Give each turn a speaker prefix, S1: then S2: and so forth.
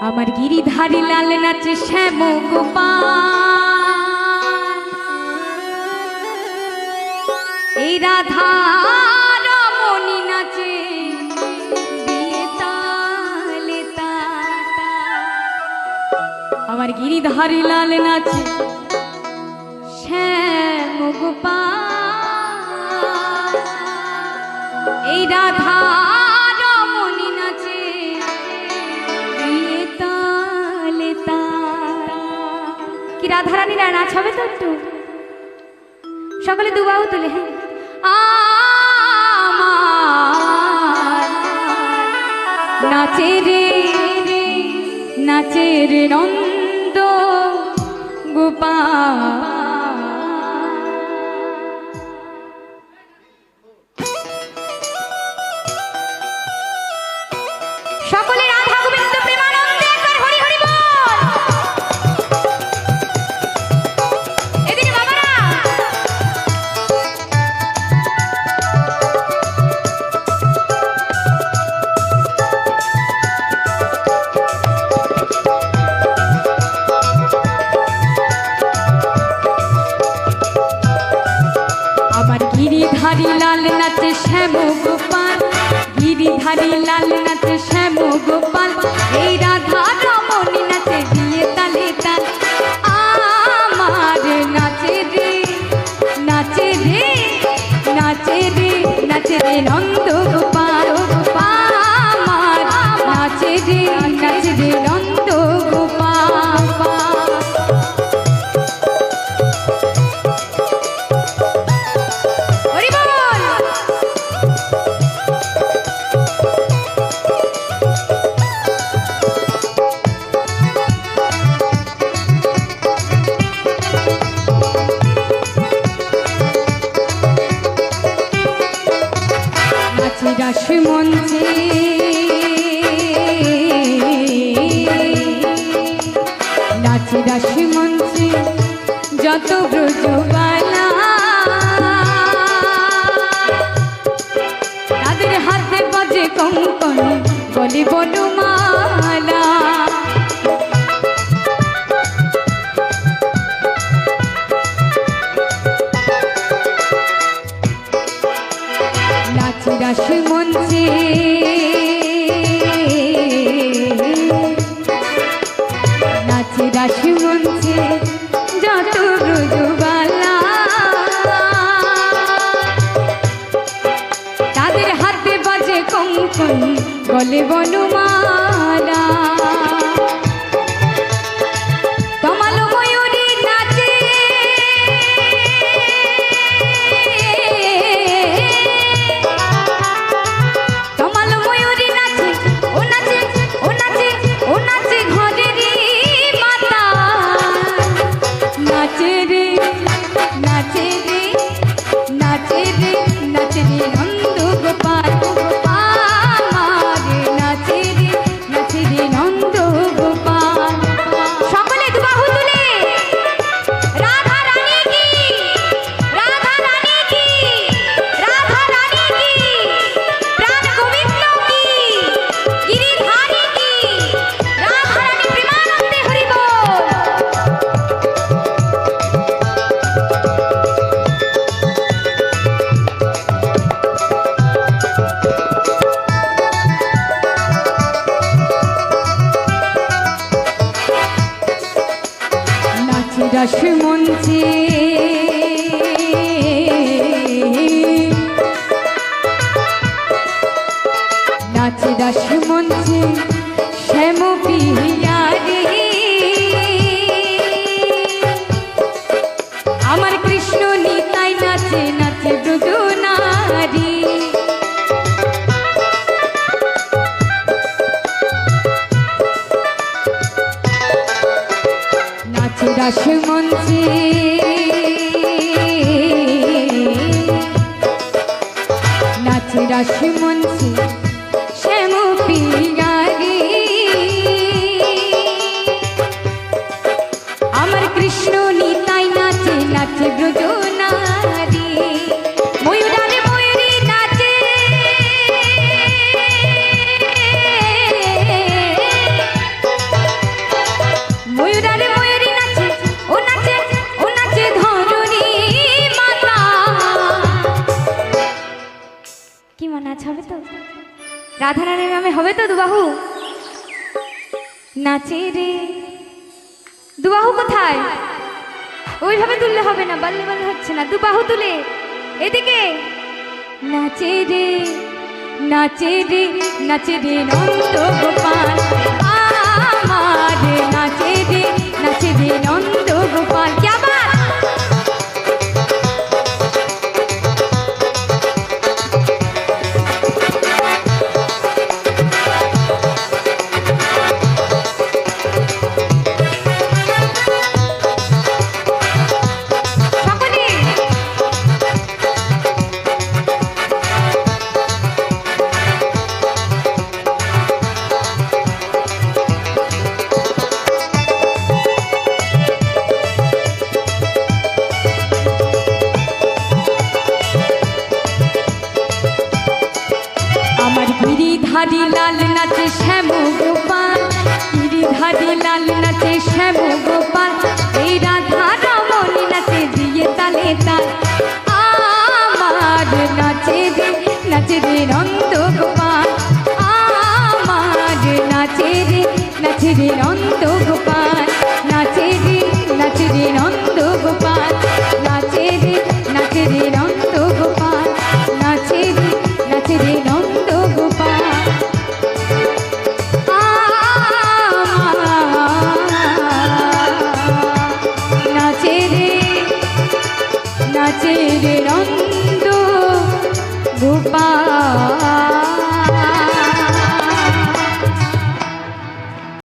S1: আমার গিরিধারী লাল নাচে শ্যাম গোপাল, এই রাধা রমণী নাচে বিয়ে তালে তাতা। আমার গিরিধারী লাল নাচে শ্যাম গোপাল, এই রাধা রমণী নাচে বিয়ে তালে তাতা। কি রাধারানীরা নাচ হবে তো একটু সকলে দুবাহু তুলে। হ্যাঁ, আমার নাচে রে নাচে রে নন্দ গোপাল। সকলে রাধা গোবিন্দ প্রেমানন্দে একবার হরি হরি বল। এদিকে বাবারা আমার গিরিধারী লাল নাচে শ্যাম গোপাল, গিরিধারী লাল নাচে শ্যাম গোপাল, এই রাধা রমণী নাচে বিয়ে তালে তাল। আমার নাচে রে নাচে রে নাচে রে নাচে রে নন্দ গোপাল গোপাল। আমার নাচে রে নাচে রে নন্দ গোপাল। হরি বল। নাচে রাস মঞ্চে নাচে রাস মঞ্চে যত ব্রজবালা, তাদের হাতে বাজে কঙ্কন বলে বনমালা। নাচে রাস মঞ্চে নাচে রাস মঞ্চে যত ব্রজবালা, তাদের হাতে বাজে কঙ্কন গলে বনমালা। তমাল ময়ূরী নাচে তমাল ময়ূরী নাচে, ও নাচে ও নাচে ও নাচে ঘরেরই মাতা। নাচে রে নাচে রে নাচে রে নাচে রে নন্দ গোপাল। আমার নাচে রে নাচে রে নন্দ গোপাল। সকলে দুবাহু তুলে রাধা রানী কি, রাধা রানী কি, রাধা রানী কি, প্রাণ গোবিন্দ কি, গিরিধারী কি, রাধা রানী প্রেমানন্দে হরি বল। নাচে রাস মঞ্চে নাচে রাস মঞ্চে শ্যাম পিয়া রে, আমার কৃষ্ণ নিতাই নাচে নাচে ব্রজ নারী। নাচে রাস মঞ্চে নাচে রাস মঞ্চে শ্যাম পিয়া রে, আমার কৃষ্ণ নিতাই নাচে নাচে ব্রজ নারী। ময়ূরারে ময়ূরী নাচে হবে তো দুবাহু? নাচে রে দুবাহু কোথায়? ওইভাবে তুললে হবে না, বাল্লে বাল্লে হচ্ছে না, দুবাহু তুলে এদিকে। নাচে রে নাচে রে নাচে রে নন্দ গোপাল আমার, নাচে রে নন্দ গোপাল। কি আবার? গিরিধারী লাল নাচে শ্যাম গোপাল, গিরিধারী লাল নাচে শ্যাম গোপাল, এই রাধা রমণী নাচে দিয়ে তালে তাল। আমার নাচে রে নন্দ গোপাল, আমার নাচে রে নন্দ